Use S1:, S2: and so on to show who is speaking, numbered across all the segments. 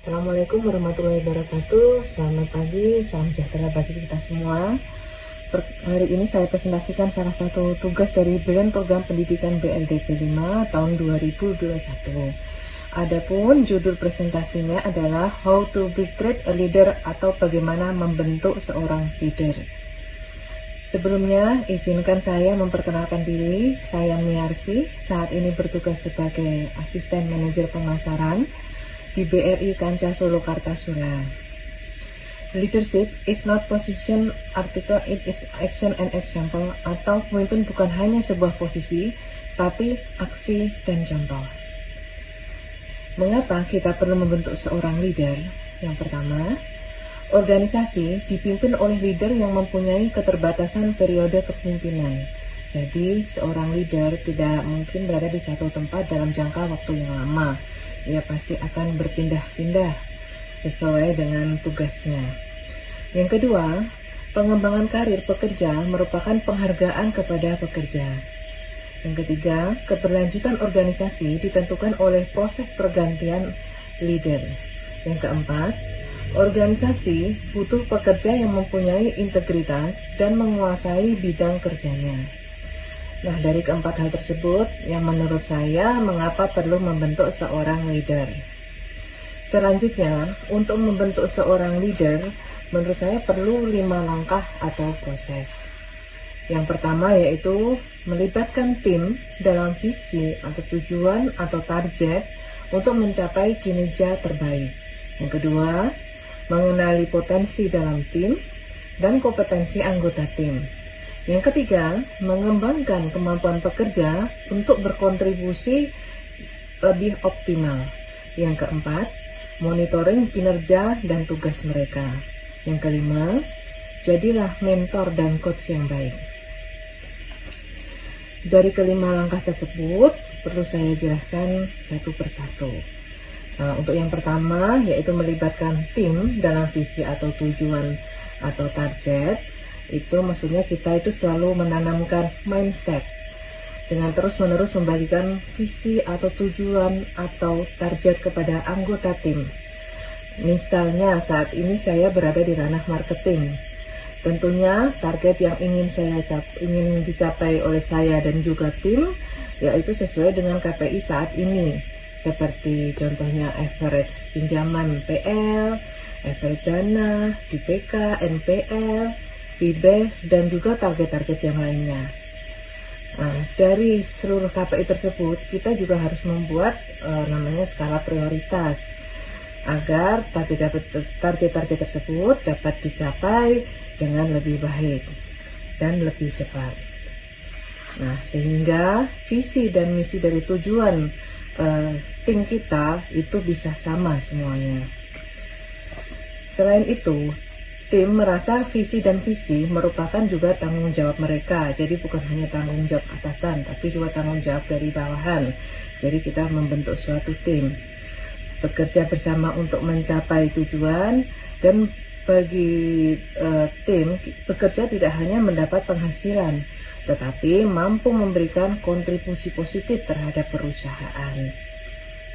S1: Assalamualaikum warahmatullahi wabarakatuh. Selamat pagi, salam sejahtera bagi kita semua. Hari ini saya presentasikan salah satu tugas dari Brilliant Program Pendidikan BLDP 5 tahun 2021. Adapun judul presentasinya adalah How to be Great a Leader atau bagaimana membentuk seorang leader. Sebelumnya, izinkan saya memperkenalkan diri. Saya Miarsi, saat ini bertugas sebagai Asisten Manajer Pemasaran di BRI Kancah Solo Kartasura. Leadership is not position article, it is action and example, atau pemimpin bukan hanya sebuah posisi, tapi aksi dan contoh. Mengapa kita perlu membentuk seorang leader? Yang pertama, organisasi dipimpin oleh leader yang mempunyai keterbatasan periode kepemimpinan. Jadi, seorang leader tidak mungkin berada di satu tempat dalam jangka waktu yang lama. Ia pasti akan berpindah-pindah sesuai dengan tugasnya. Yang kedua, pengembangan karir pekerja merupakan penghargaan kepada pekerja. Yang ketiga, keberlanjutan organisasi ditentukan oleh proses pergantian leader. Yang keempat, organisasi butuh pekerja yang mempunyai integritas dan menguasai bidang kerjanya. Nah, dari keempat hal tersebut, yang menurut saya mengapa perlu membentuk seorang leader. Selanjutnya, untuk membentuk seorang leader, menurut saya perlu 5 langkah atau proses. Yang pertama yaitu melibatkan tim dalam visi atau tujuan atau target untuk mencapai kinerja terbaik. Yang kedua, mengenali potensi dalam tim dan kompetensi anggota tim. Yang ketiga, mengembangkan kemampuan pekerja untuk berkontribusi lebih optimal. Yang keempat, monitoring kinerja dan tugas mereka. Yang kelima, jadilah mentor dan coach yang baik. Dari kelima langkah tersebut, perlu saya jelaskan satu persatu. Untuk yang pertama, yaitu melibatkan tim dalam visi atau tujuan atau target. Itu maksudnya kita itu selalu menanamkan mindset dengan terus-menerus membagikan visi atau tujuan atau target kepada anggota tim. Misalnya saat ini saya berada di ranah marketing. Tentunya target yang ingin dicapai oleh saya dan juga tim yaitu sesuai dengan KPI saat ini. Seperti contohnya average pinjaman PL, average dana, DPK, NPL, PBES, dan juga target-target yang lainnya. Nah, dari seluruh KPI tersebut, kita juga harus membuat namanya skala prioritas agar target-target tersebut dapat dicapai dengan lebih baik dan lebih cepat. Nah, sehingga visi dan misi dari tujuan tim kita itu bisa sama semuanya. Selain itu, tim merasa visi dan visi merupakan juga tanggung jawab mereka. Jadi bukan hanya tanggung jawab atasan, tapi juga tanggung jawab dari bawahan. Jadi kita membentuk suatu tim, bekerja bersama untuk mencapai tujuan. Dan bagi tim, bekerja tidak hanya mendapat penghasilan, tetapi mampu memberikan kontribusi positif terhadap perusahaan.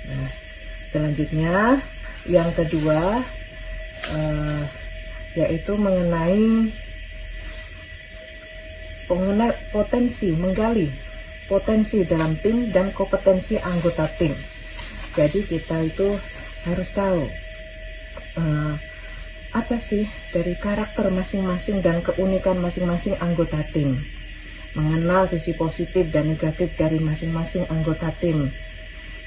S1: Nah, selanjutnya yang kedua, yaitu menggali potensi dalam tim dan kompetensi anggota tim. Jadi kita itu harus tahu apa sih dari karakter masing-masing dan keunikan masing-masing anggota tim. Mengenal sisi positif dan negatif dari masing-masing anggota tim,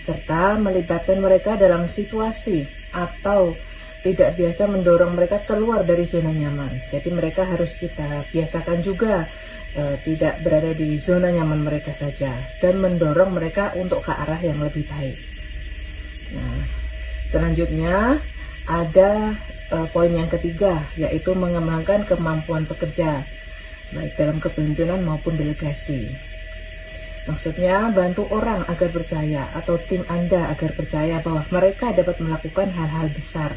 S1: serta melibatkan mereka dalam situasi atau tidak biasa mendorong mereka keluar dari zona nyaman. Jadi mereka harus kita biasakan juga tidak berada di zona nyaman mereka saja dan mendorong mereka untuk ke arah yang lebih baik. Nah, selanjutnya ada poin yang ketiga, yaitu mengembangkan kemampuan pekerja baik dalam kepemimpinan maupun delegasi. Maksudnya bantu orang agar percaya atau tim Anda agar percaya bahwa mereka dapat melakukan hal-hal besar.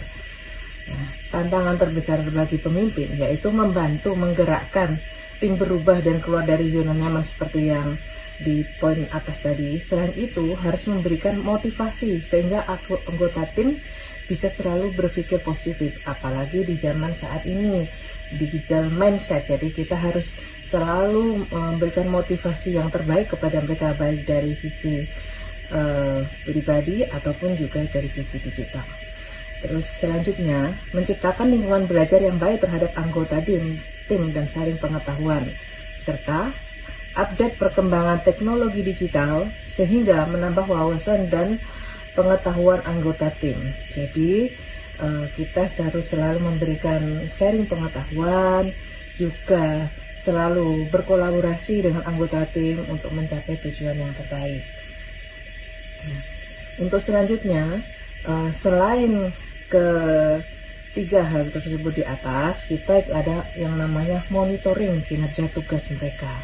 S1: Nah, tantangan terbesar bagi pemimpin yaitu membantu menggerakkan tim berubah dan keluar dari zona nyaman seperti yang di poin atas tadi. Selain itu harus memberikan motivasi sehingga anggota tim bisa selalu berpikir positif, apalagi di zaman saat ini, digital mindset. Jadi kita harus selalu memberikan motivasi yang terbaik kepada mereka, baik dari sisi pribadi ataupun juga dari sisi digital. Terus selanjutnya, menciptakan lingkungan belajar yang baik terhadap anggota tim dan saling pengetahuan, serta update perkembangan teknologi digital sehingga menambah wawasan dan pengetahuan anggota tim. Jadi kita harus selalu memberikan sharing pengetahuan, juga selalu berkolaborasi dengan anggota tim untuk mencapai tujuan yang terbaik. Nah, untuk selanjutnya, selain ketiga hal tersebut di atas, kita ada yang namanya monitoring kinerja tugas mereka.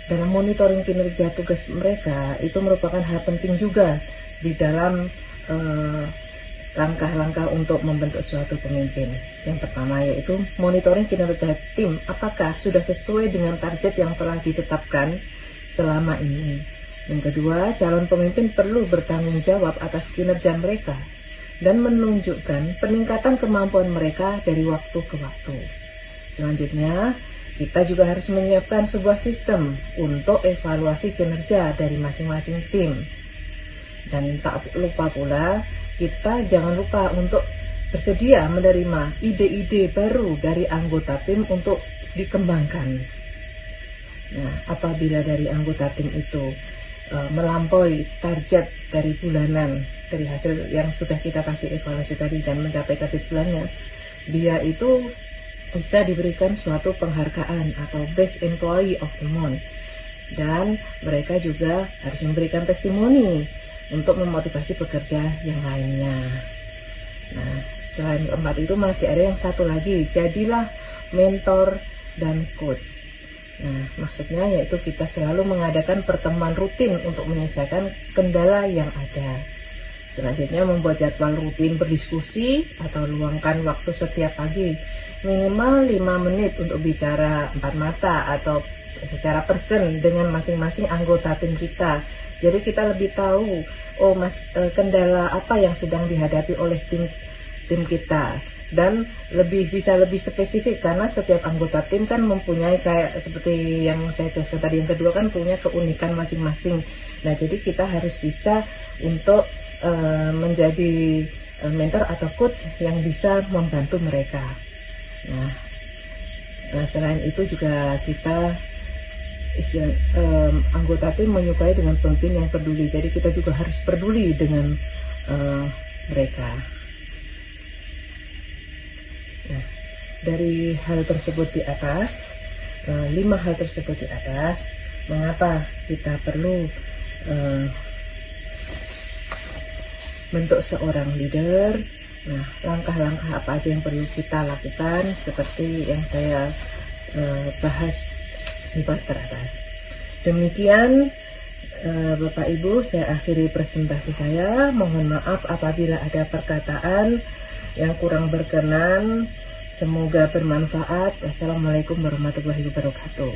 S1: Dalam monitoring kinerja tugas mereka itu merupakan hal penting juga di dalam langkah-langkah untuk membentuk suatu pemimpin. Yang pertama yaitu monitoring kinerja tim, apakah sudah sesuai dengan target yang telah ditetapkan selama ini. Yang kedua, calon pemimpin perlu bertanggung jawab atas kinerja mereka dan menunjukkan peningkatan kemampuan mereka dari waktu ke waktu. Selanjutnya, kita juga harus menyiapkan sebuah sistem untuk evaluasi kinerja dari masing-masing tim. Dan tak lupa pula, kita jangan lupa untuk bersedia menerima ide-ide baru dari anggota tim untuk dikembangkan. Nah, apabila dari anggota tim itu melampaui target dari bulanan, dari hasil yang sudah kita kasih evaluasi tadi dan mencapai target bulannya, dia itu bisa diberikan suatu penghargaan atau Best Employee of the Month, dan mereka juga harus memberikan testimoni untuk memotivasi pekerja yang lainnya. Nah, selain keempat itu masih ada yang satu lagi, jadilah mentor dan coach. Nah, maksudnya yaitu kita selalu mengadakan pertemuan rutin untuk menyelesaikan kendala yang ada. Selanjutnya, membuat jadwal rutin berdiskusi atau luangkan waktu setiap pagi minimal 5 menit untuk bicara 4 mata atau secara person dengan masing-masing anggota tim kita. Jadi kita lebih tahu kendala apa yang sedang dihadapi oleh tim kita, dan bisa lebih spesifik karena setiap anggota tim kan mempunyai kayak seperti yang saya jelaskan tadi, yang kedua kan punya keunikan masing-masing. Nah, jadi kita harus bisa untuk menjadi mentor atau coach yang bisa membantu mereka. Nah, selain itu juga kita anggota tim menyukai dengan pemimpin yang peduli. Jadi kita juga harus peduli dengan mereka. Nah, dari hal tersebut di atas, 5 hal tersebut di atas, mengapa kita perlu bentuk seorang leader? Nah, langkah-langkah apa aja yang perlu kita lakukan seperti yang saya bahas di part teratas. Demikian Bapak Ibu, saya akhiri presentasi saya. Mohon maaf apabila ada perkataan yang kurang berkenan. Semoga bermanfaat. Wassalamualaikum warahmatullahi wabarakatuh.